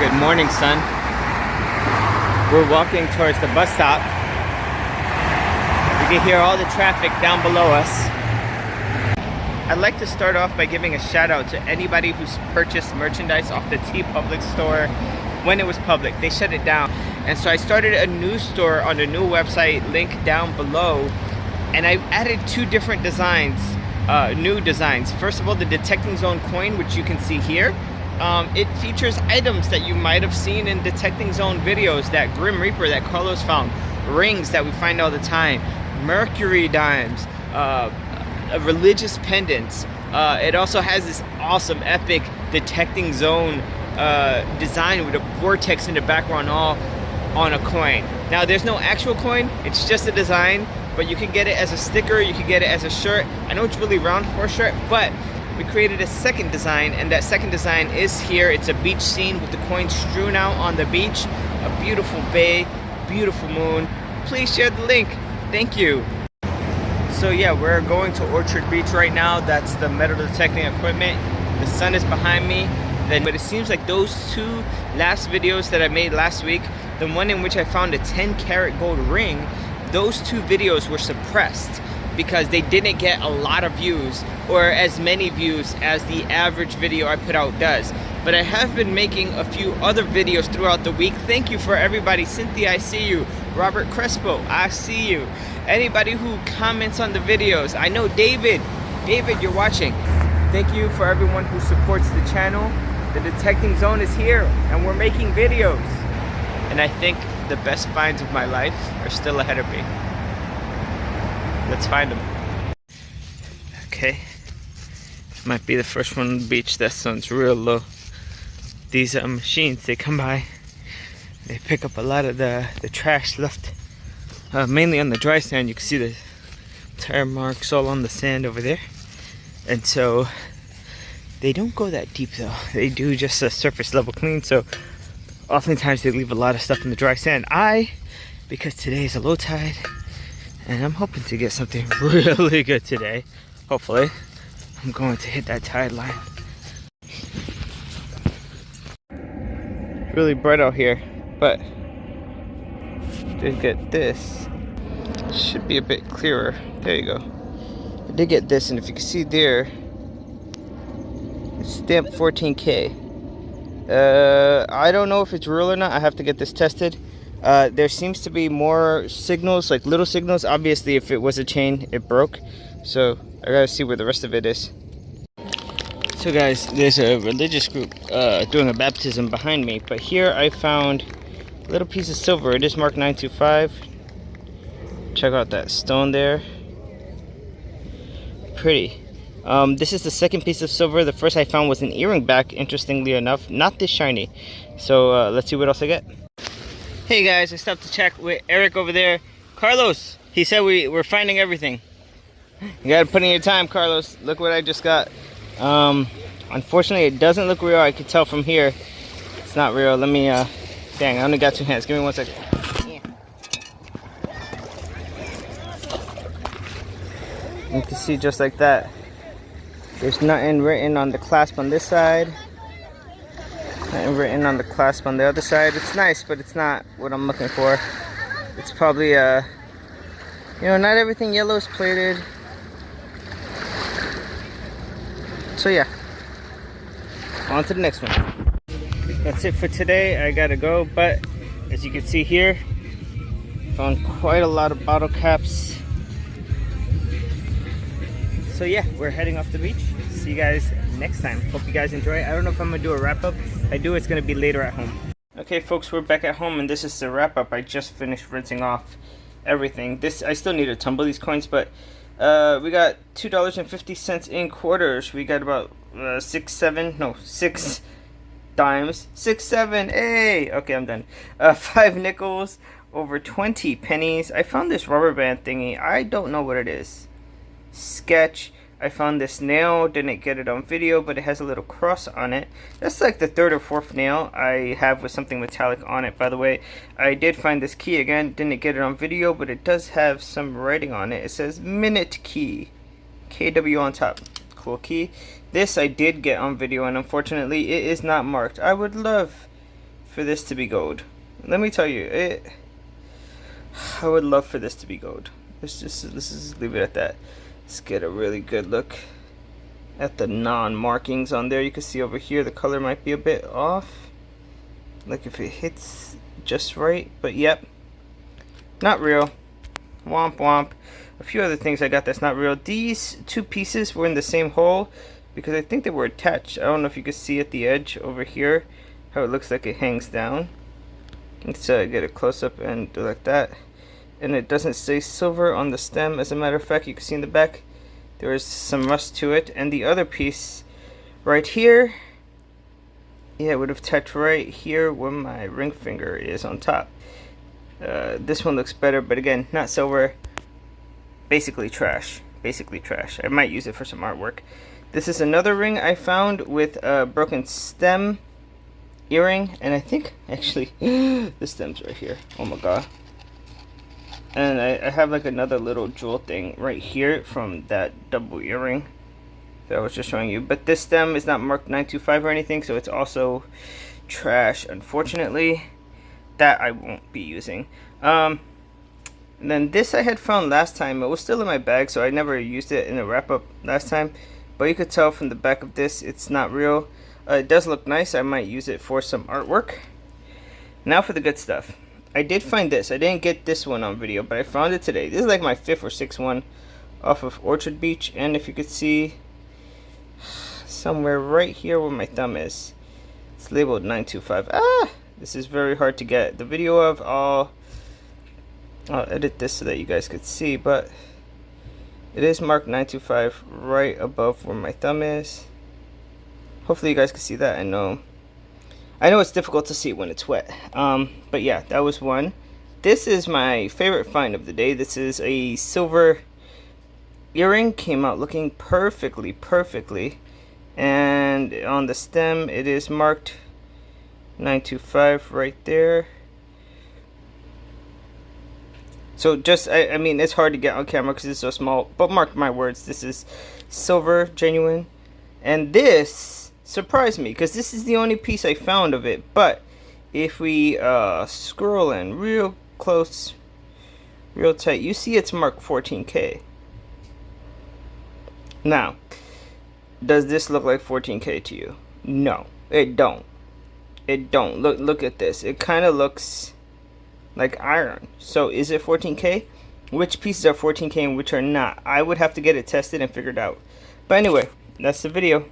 Good morning, son. We're walking towards the bus stop. You can hear all the traffic down below us. I'd like to start off by giving a shout out to anybody who's purchased merchandise off the TeePublic store when it was public. They shut it down. And so I started a new store on the new website, link down below. And I added two different designs, new designs. First of all, the Detecting Zone coin, which you can see here. It features items that you might have seen in Detecting Zone videos, that Grim Reaper that Carlos found, rings that we find all the time, Mercury dimes, religious pendants. It also has this awesome, epic Detecting Zone design with a vortex in the background all on a coin. Now, there's no actual coin, it's just a design, but you can get it as a sticker, you can get it as a shirt. I know it's really round for a shirt, but we created a second design, and that second design is here. It's a beach scene with the coins strewn out on the beach, a beautiful bay, beautiful moon. Please share the link. Thank you. So yeah, we're going to Orchard Beach right now. That's the metal detecting equipment. The sun is behind me. But it seems like those two last videos that I made last week, the one in which I found a 10-karat gold ring, those two videos were suppressed because they didn't get a lot of views, or as many views as the average video I put out does. But I have been making a few other videos throughout the week. Thank you for everybody. Cynthia, I see you. Robert Crespo, I see you. Anybody who comments on the videos. I know David, you're watching. Thank you for everyone who supports the channel. The Detecting Zone is here and we're making videos. And I think the best finds of my life are still ahead of me. Let's find them. Okay, might be the first one on the beach. That sun's real low. These machines, they come by, they pick up a lot of the trash left, mainly on the dry sand. You can see the tire marks all on the sand over there. And so they don't go that deep though. They do just a surface level clean. So oftentimes they leave a lot of stuff in the dry sand. Because today is a low tide, and I'm hoping to get something really good today. Hopefully, I'm going to hit that tide line. It's really bright out here, but I did get this. Should be a bit clearer. There you go. I did get this, and if you can see there, it's stamped 14K. I don't know if it's real or not. I have to get this tested. There seems to be more signals, like little signals. Obviously, if it was a chain, it broke. So I gotta see where the rest of it is. So guys, there's a religious group doing a baptism behind me. But here I found a little piece of silver. It is marked 925. Check out that stone there. Pretty. This is the second piece of silver. The first I found was an earring back, interestingly enough. Not this shiny. So let's see what else I get. Hey guys, I stopped to check with Eric over there. Carlos, he said we're finding everything. You gotta put in your time, Carlos. Look what I just got. Unfortunately, it doesn't look real. I can tell from here it's not real. Let me, dang, I only got two hands. Give me 1 second. Yeah. You can see just like that. There's nothing written on the clasp on this side. Nothing written on the clasp on the other side. It's nice, but it's not what I'm looking for. It's probably, you know, not everything yellow is plated. So yeah, on to the next one. That's it for today. I gotta go, but as you can see here, found quite a lot of bottle caps. So yeah, we're heading off the beach. See you guys next time. Hope you guys enjoy. I don't know if I'm gonna do a wrap-up. If I do, it's gonna be later at home. Okay folks, we're back at home, and this is the wrap-up. I just finished rinsing off everything. I still need to tumble these coins, but we got $2.50 in quarters. We got about 6 dimes. 6, 7, hey! Okay, I'm done. 5 nickels, over 20 pennies. I found this rubber band thingy. I don't know what it is. Sketch. I found this nail, didn't get it on video, but it has a little cross on it. That's like the 3rd or 4th nail I have with something metallic on it. By the way, I did find this key again, didn't get it on video, but it does have some writing on it. It says minute key, KW on top. Cool key. This I did get on video, and unfortunately it is not marked. I would love for this to be gold. Let me tell you, I would love for this to be gold. Let's just leave it at that. Let's get a really good look at the non-markings on there. You can see over here the color might be a bit off, like if it hits just right, but yep, not real. Womp womp. A few other things I got that's not real. These two pieces were in the same hole because I think they were attached. I don't know if you can see at the edge over here how it looks like it hangs down. Let's get a close-up and do like that. And it doesn't say silver on the stem. As a matter of fact, you can see in the back there is some rust to it. And the other piece right here, yeah, it would have attached right here where my ring finger is on top. This one looks better, but again, not silver. Basically trash. Basically trash. I might use it for some artwork. This is another ring I found with a broken stem earring, and I think actually the stem's right here. Oh my god. And I have like another little jewel thing right here from that double earring that I was just showing you. But this stem is not marked 925 or anything, so it's also trash, unfortunately. That I won't be using. And then this I had found last time. It was still in my bag, so I never used it in a wrap-up last time. But you could tell from the back of this, it's not real. It does look nice. I might use it for some artwork. Now for the good stuff. I did find this. I didn't get this one on video, but I found it today. This is like my 5th or 6th one off of Orchard Beach. And if you could see somewhere right here where my thumb is, it's labeled 925. This is very hard to get the video of. I'll edit this so that you guys could see, but it is marked 925 right above where my thumb is. Hopefully you guys can see that. I know it's difficult to see when it's wet. But yeah, that was one. This is my favorite find of the day. This is a silver earring. Came out looking perfectly. And on the stem, it is marked 925 right there. So just, I mean, it's hard to get on camera because it's so small, but mark my words, this is silver, genuine. And this surprised me because this is the only piece I found of it. But if we scroll in real close, real tight, you see it's marked 14K. Now, does this look like 14K to you? No, it don't. It don't. Look at this. It kind of looks like iron. So is it 14K? Which pieces are 14K and which are not? I would have to get it tested and figured out. But anyway, that's the video.